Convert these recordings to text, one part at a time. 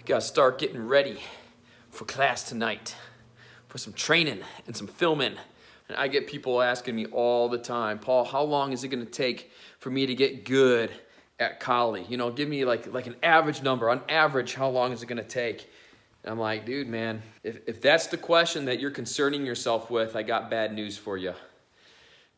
Gotta start getting ready for class tonight, for some training and some filming. And I get people asking me all the time, Paul, how long is it gonna take for me to get good at Kali? You know, give me like an average number. On average, how long is it gonna take? And I'm like, dude, man, if that's the question that you're concerning yourself with, I got bad news for you.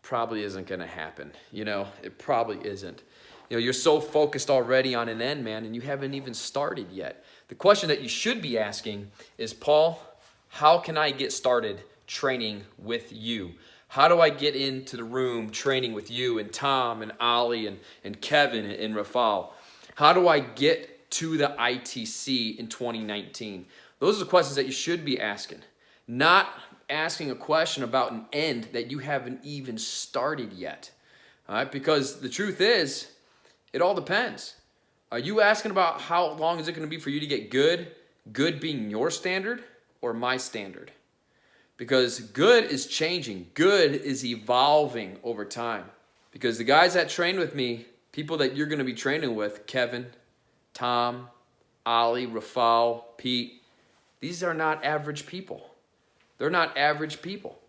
Probably isn't gonna happen. You know, it probably isn't. You know, you're so focused already on an end, man, and you haven't even started yet. The question that you should be asking is, Paul, how can I get started training with you? How do I get into the room training with you and Tom and Ali and Kevin and Rafal? How do I get to the ITC in 2019? Those are the questions that you should be asking. Not asking a question about an end that you haven't even started yet. All right? Because the truth is, it all depends. Are you asking about how long is it going to be for you to get good? Good being your standard or my standard? Because good is changing. Good is evolving over time. Because the guys that train with me, people that you're going to be training with, Kevin, Tom, Ali, Rafal, Pete, these are not average people. They're not average people.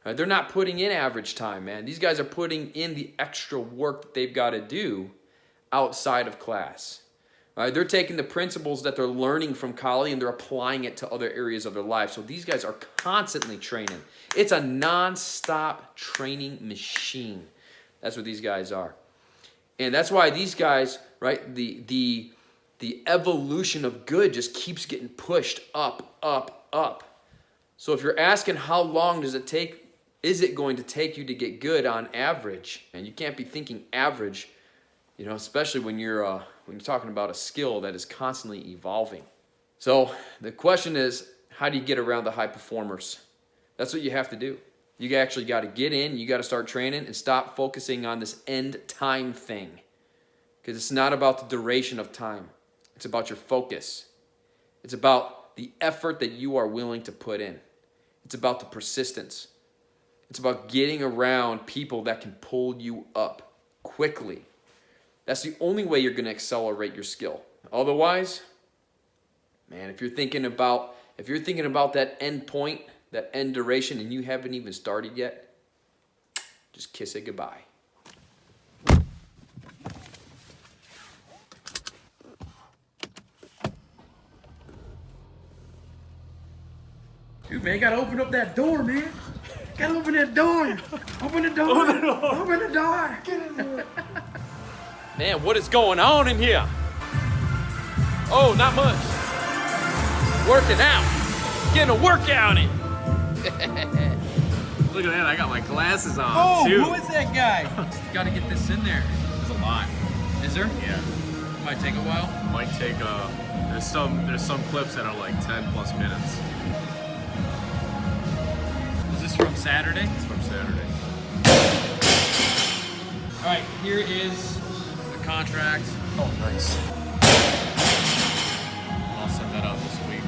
Right? They're not putting in average time, man. These guys are putting in the extra work that they've got to do outside of class. Right? They're taking the principles that they're learning from Kali and they're applying it to other areas of their life. So these guys are constantly training. It's a non-stop training machine. That's what these guys are. And that's why these guys, right, the evolution of good just keeps getting pushed up, up, up. So if you're asking how long does it take, is it going to take you to get good on average? And you can't be thinking average, you know, especially when you're talking about a skill that is constantly evolving. So the question is, how do you get around the high performers? That's what you have to do. You actually got to get in, you got to start training and stop focusing on this end time thing. Because it's not about the duration of time. It's about your focus. It's about the effort that you are willing to put in. It's about the persistence. It's about getting around people that can pull you up quickly. That's the only way you're going to accelerate your skill. Otherwise, man, if you're thinking about that end point, that end duration, and you haven't even started yet, just kiss it goodbye. Dude, man, you gotta open up that door, man. Gotta open that door. Open the door. Open the door. Open the door. Get in there. Man, what is going on in here? Oh, not much. Working out. Getting a workout in. Look at that, I got my glasses on, Oh, too. who is that guy? Got to get this in there. There's a lot. Is there? Yeah. Might take a while. Might take there's some clips that are like 10 plus minutes. Is this from Saturday? It's from Saturday. All right, here is the contract. Oh, nice. I'll send that out this week.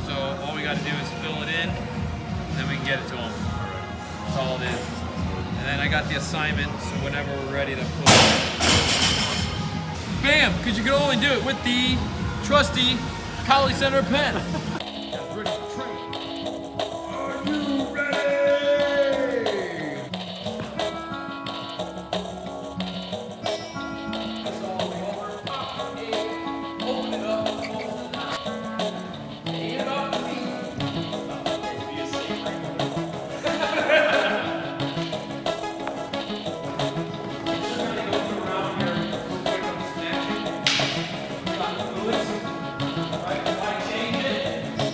So all we got to do is fill it in, and then we can get it to them. That's all it is. And then I got the assignment, so whenever we're ready to put it. Bam! Because you can only do it with the trusty Kali Center pen. Ready to train. Are you ready? That's all the over. Open it up. Aim it up to me. Be a secret. Right, if I change it,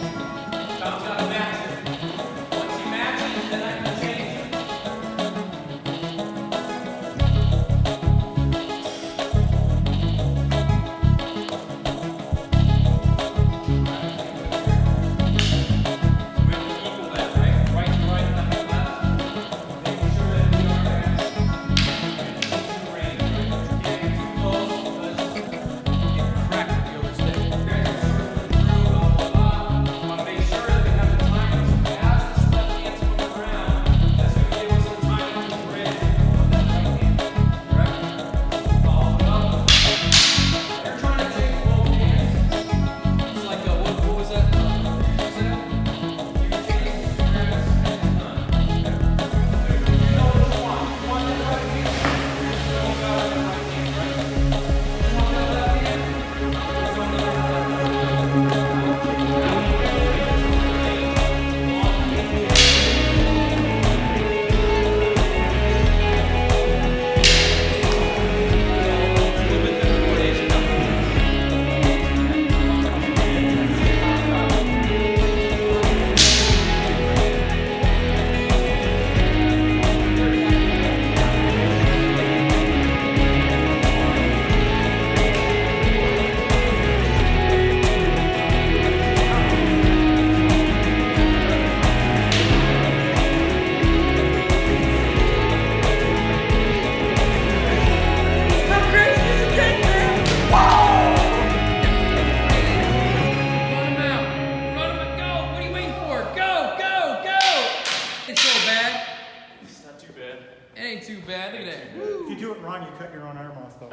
fine, you cut your own arm off though.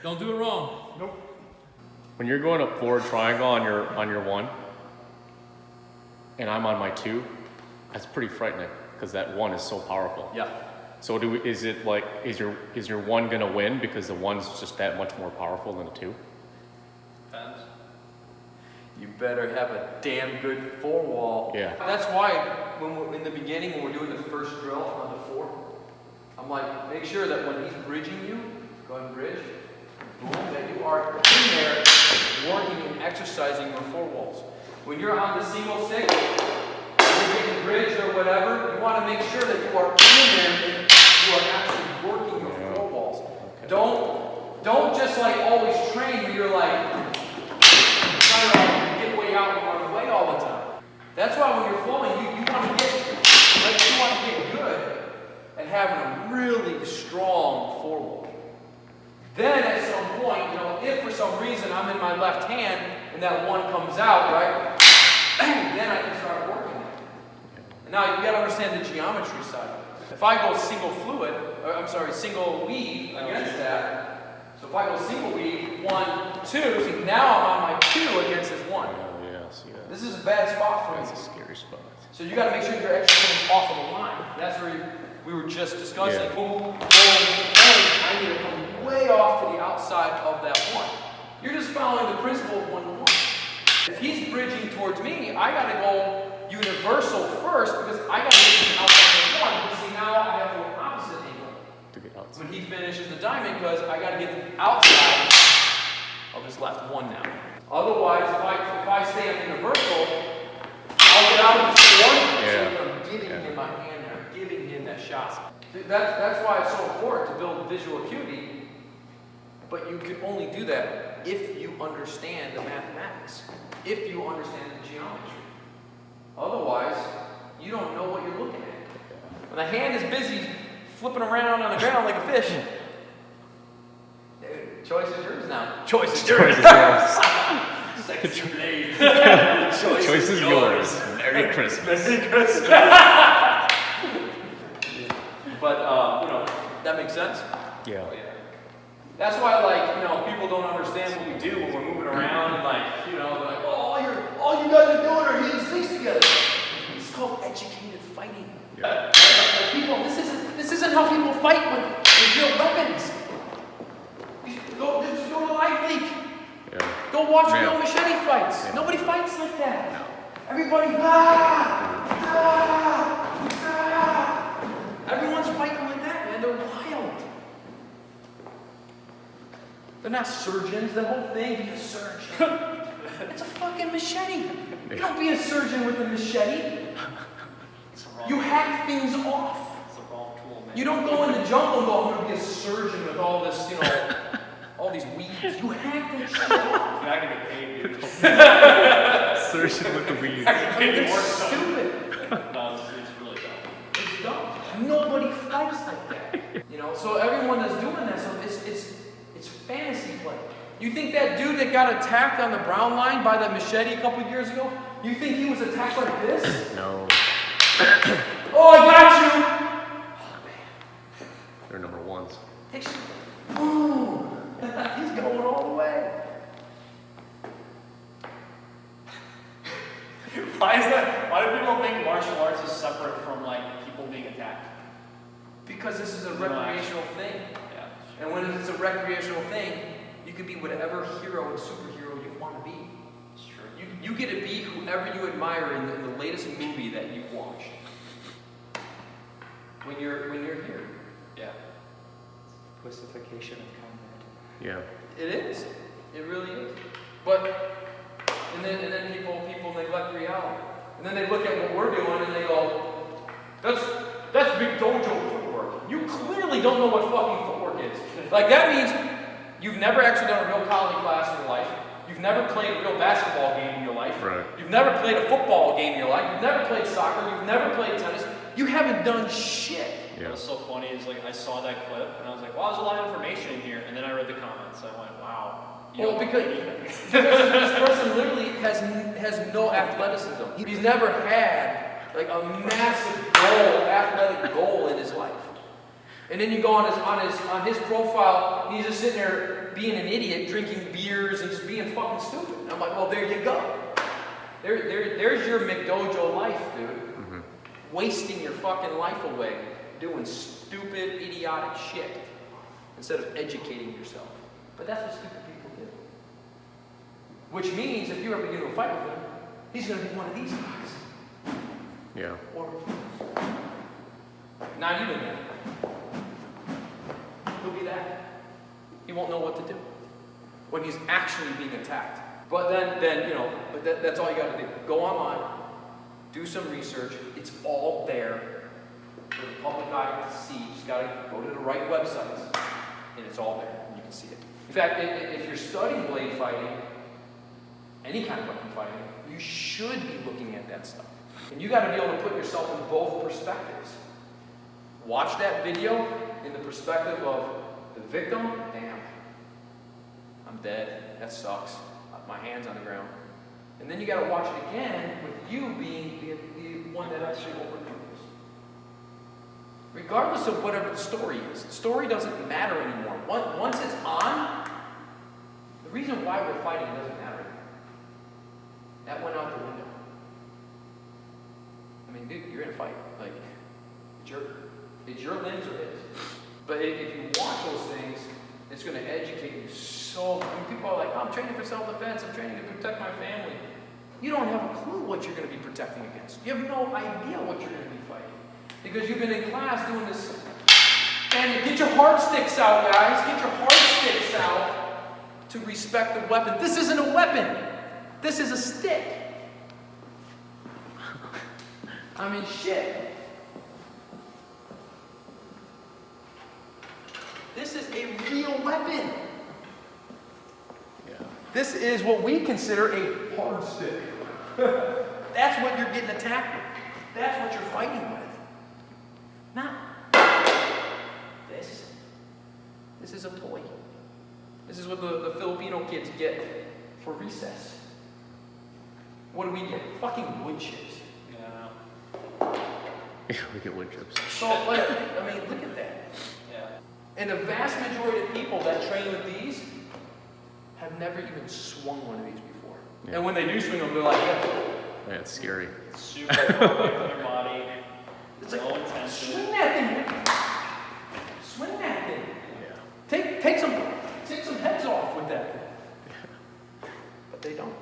Don't do it wrong. Nope. When you're going a forward triangle on your 1, and I'm on my 2, that's pretty frightening because that 1 is so powerful. Yeah. So is your 1 gonna win because the 1's just that much more powerful than the 2? Depends. You better have a damn good 4 wall. Yeah. That's why when we're in the beginning, when we're doing the first drill on the 4, I'm like, make sure that when he's bridging you, go ahead and bridge, boom, that you are in there working and exercising your 4 walls. When you're on the single stick, you're getting bridged or whatever, you want to make sure that you are in there and you are actually working your 4 walls. Okay. Don't just like always train where you're like trying to get way out and run away all the time. That's why when you're flowing, you want to get good at having a really strong 4 wall. Then at some point, if for some reason I'm in my left hand and that 1 comes out, right, then I can start working it. And now you got to understand the geometry side. If I go single weave against that, so if I go single weave, 1, 2, see now I'm on my 2 against his 1. Oh yeah, see that. This is a bad spot for me. That's a scary spot. So you got to make sure you're actually coming off of the line. That's where we were just discussing. Yeah. Boom, boom, boom. I need to come way off to the outside of that 1. You're just following the principle of 1 to 1. If he's bridging towards me, I got to go universal first because I got to get to the outside of 1. But see, now I have to go opposite angle To get outside. when he finishes the diamond because I got to get to the outside of his left 1 now. Otherwise, if I stay on universal, I'll get out of his 4. Yeah. So I'm giving him my hand there. I'm giving him that shot. That's why it's so important to build visual acuity. But you can only do that if you understand the mathematics, if you understand the geometry. Otherwise, you don't know what you're looking at. When the hand is busy flipping around on the ground like a fish, dude, choice is yours now. Choice is yours. Sexy blade. Choice is yours. Merry Christmas. Merry Christmas. But that makes sense. Yeah. That's why, people don't understand what we do when we're moving around, and they're like, oh, all you guys are doing are hitting sticks together. It's called educated fighting. Yeah. People, this isn't how people fight with real weapons. Just go to Live Leak. Yeah. Go watch Yeah. real machete fights. Yeah. Nobody fights like that. No. Everybody, everyone's fighting like that, man. They're wild. They're not surgeons. The whole thing, be a surgeon. It's a fucking machete. You don't be a surgeon with a machete. You hack things off. It's the wrong tool, man. You don't go in the jungle and go, I'm going to be a surgeon with all this, all these weeds. You hack that shit off. You're not gonna get paid, dude. Surgeon with the weed. It's stupid. No, it's really dumb. It's dumb. Nobody fights like that. So everyone that's doing that stuff, it's fantasy play. You think that dude that got attacked on the brown line by that machete a couple years ago, you think he was attacked like this? No. Oh, I got you! They're number 1s. Boom! He's going all the way. Why is that? Why do people think martial arts is separate from people being attacked? Because this is a recreational thing. Yeah. And when it's a recreational thing, you can be whatever hero and superhero you want to be. It's true. You get to be whoever you admire in the latest movie that you watched. When you're here. Yeah. Pussification of combat. Yeah. It is. It really is. But and then people neglect reality. And then they look at what we're doing and they go, that's big dojo footwork. You clearly don't know what fucking footwork is. That means you've never actually done a real college class in your life. You've never played a real basketball game in your life. Right. You've never played a football game in your life. You've never played soccer. You've never played tennis. You haven't done shit. Yeah. What's so funny is I saw that clip and I was like, wow, there's a lot of information in here. And then I read the comments. I went, wow. Well, because this person literally has no athleticism. He's never had a massive athletic goal in his life. And then you go on his profile, and he's just sitting there being an idiot, drinking beers and just being fucking stupid. And I'm like, well, there you go. There's your McDojo life, dude. Mm-hmm. Wasting your fucking life away doing stupid, idiotic shit instead of educating yourself. But that's what stupid people do. Which means if you ever get into a fight with him, he's going to be one of these guys. Yeah. Or not even that. He'll be that. He won't know what to do when he's actually being attacked. But then you know, that's all you got to do. Go online, do some research. It's all there for the public eye to see. You just got to go to the right websites, and it's all there, and you can see it. In fact, if you're studying blade fighting, any kind of weapon fighting, you should be looking at that stuff. And you got to be able to put yourself in both perspectives. Watch that video in the perspective of the victim. Damn, I'm dead. That sucks. My hand's on the ground. And then you got to watch it again with you being the one that actually overcomes. Regardless of whatever the story is, the story doesn't matter anymore. Once it's on, the reason why we're fighting doesn't matter anymore. That went out the window. I mean, dude, you're in a fight. Like, it's your limbs or his. But if you watch those things, it's going to educate you so much. I mean, people are like, oh, I'm training for self-defense. I'm training to protect my family. You don't have a clue what you're going to be protecting against. You have no idea what you're going to be fighting. Because you've been in class doing this. And get your hard sticks out, guys. Get your hard sticks out to respect the weapon. This isn't a weapon. This is a stick. I mean, shit. This is a real weapon. Yeah. This is what we consider a hard stick. That's what you're getting attacked with. That's what you're fighting with. Not this. This is a toy. This is what the Filipino kids get for recess. What do we get? Fucking wood chips. Yeah. Yeah, we get wood chips. So, like, I mean, look at that. Yeah. And the vast majority of people that train with these have never even swung one of these before. Yeah. And when they do swing them, they're like, yeah. Yeah, it's scary. Super far away from your body. It's No like, intention. swing that thing. Swing that thing. Yeah. Take some heads off with that thing. But they don't.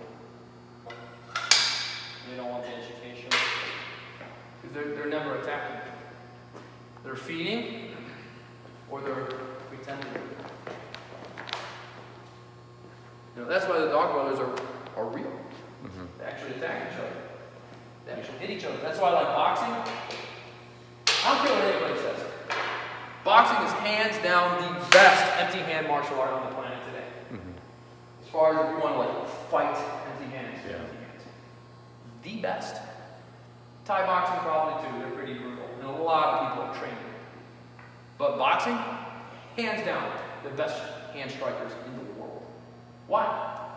They don't want the education. Because they're never attacking. They're feeding or they're pretending. You know, that's why the dog brothers are real. Mm-hmm. They actually attack each other. They actually hit each other. That's why I like boxing. I don't care what anybody says. Boxing is hands down the best empty hand martial art on the planet today. Mm-hmm. As far as if you want to like fight empty hands. Yeah. Empty hands. The best. Thai boxing probably too. They're pretty brutal. And a lot of people are training. But boxing, hands down, the best hand strikers in the world. Why?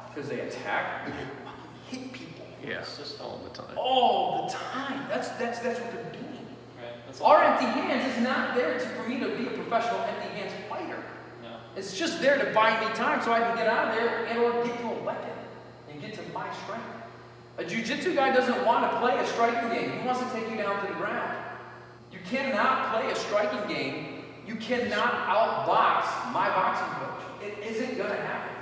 Because they attack and they fucking hit people. Yeah, all the time. All the time. That's what they're doing. Right? That's Our empty hands is not there for me to be a professional empty hands fighter. No. It's just there to buy me time so I can get out of there and or get to a weapon and get to my strength. A jiu-jitsu guy doesn't want to play a striking game. He wants to take you down to the ground. You cannot play a striking game. You cannot outbox my boxing coach. It isn't going to happen.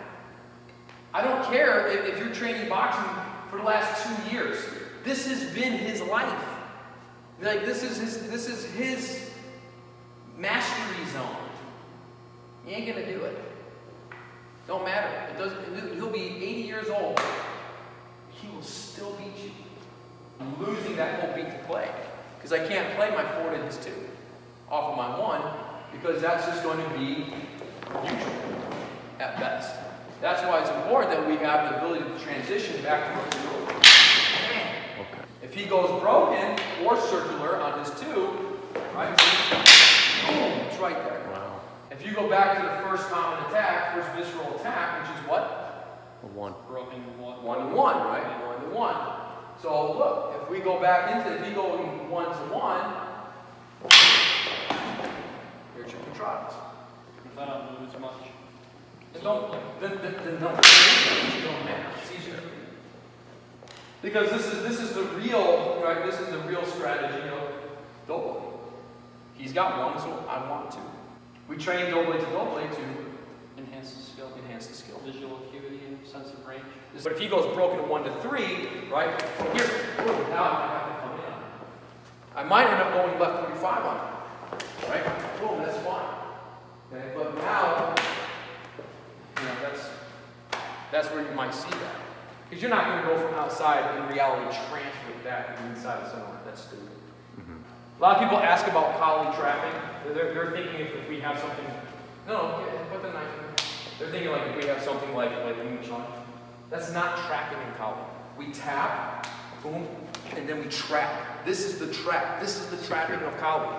I don't care if you're training boxing for the last 2 years. This has been his life. Like this is his mastery zone. He ain't gonna do it. Don't matter. It doesn't. He'll be 80 years old. He will still beat you. I'm losing that whole beat to play because I can't play my 4 to his 2 off of my 1 because that's just going to be neutral at best. That's why it's important that we have the ability to transition back to what we're doing. Okay. If he goes broken or circular on his 2, right? Boom, it's right there. Wow. If you go back to the first common attack, first visceral attack, which is what? A 1. Broken one. 1-to-1, right? 1-to-1. So look, if we go back into, if you go 1-to-1, your chicken trotters. If I don't move as much. Then don't, then don't. It don't matter. It's easier for you. Because this is the real, right? This is the real strategy of Doughboy. He's got one, so I want two. We train Doughboy to Enhance the skill. enhance the skill. Visual acuity and sense of range. But if he goes broken 1 to 3, right? Here, boom, now I have to come in. I might end up going left 45 on it, right? Boom, that's fine. Okay, but now, you know, that's where you might see that. Because you're not going to go from outside and in reality transfer it back to the inside of someone. That's stupid. A lot of people ask about collie trapping. They're thinking if we have something. No, put the knife in. They're thinking like if we have something like Wing Chun. That's not trapping in collie. We tap, boom, and then we trap. This is the trap. This is the trapping of collie.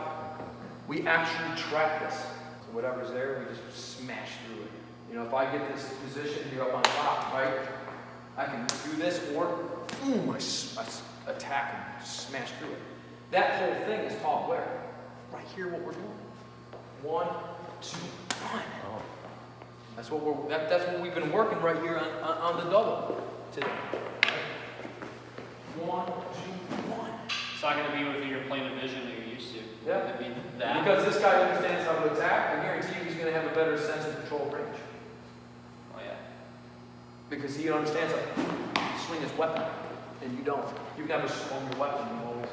We actually trap this. So whatever's there, we just smash through it. You know, if I get this position here up on top, right, I can do this or boom, I attack and smash through it. That whole thing is taught where? Right here, what we're doing. 1, 2, 1. Oh. That's what we've been working right here on the double today. Right? 1, 2, 1. It's not going to be within your plane of vision that you're used to. Yeah. I mean, that. Because this guy understands how to attack, I guarantee you he's going to have a better sense of control range. Oh, yeah. Because he understands how to swing his weapon, and you don't. You've never swung your weapon, you always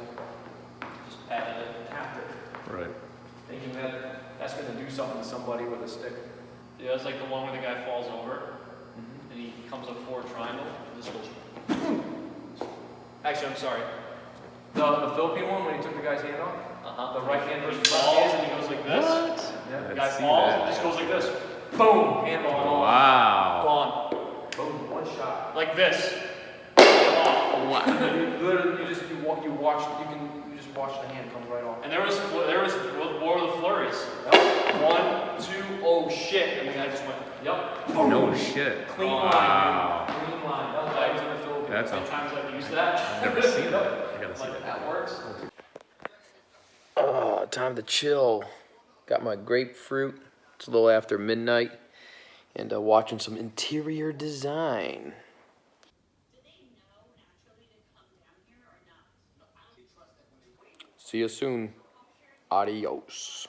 Just patted it. tapped it, Right. thinking that that's going to do something to somebody with a stick. Yeah, it's like the one where the guy falls over and he comes up forward triangle. This goes. Actually, I'm sorry. The Philippine one, when he took the guy's hand off, the right hand versus left Falls hand. and he goes like this. Yeah. The guy I've seen falls that. and just goes like this. Boom! Handball gone. Wow. Gone. Boom! One shot. Like this. And then you literally, you just watch the hand come right off. And there was more of the flurries. Yep. 1, 2, oh shit, and the guy just went. Yep. No shit. Clean Wow. line, dude. Clean line. That's why I was in the Philippines. That's Sometimes I've used that. I've never seen that. I gotta see Like that. that works. Oh, time to chill. Got my grapefruit. It's a little after midnight. And watching some interior design. See you soon. Adios.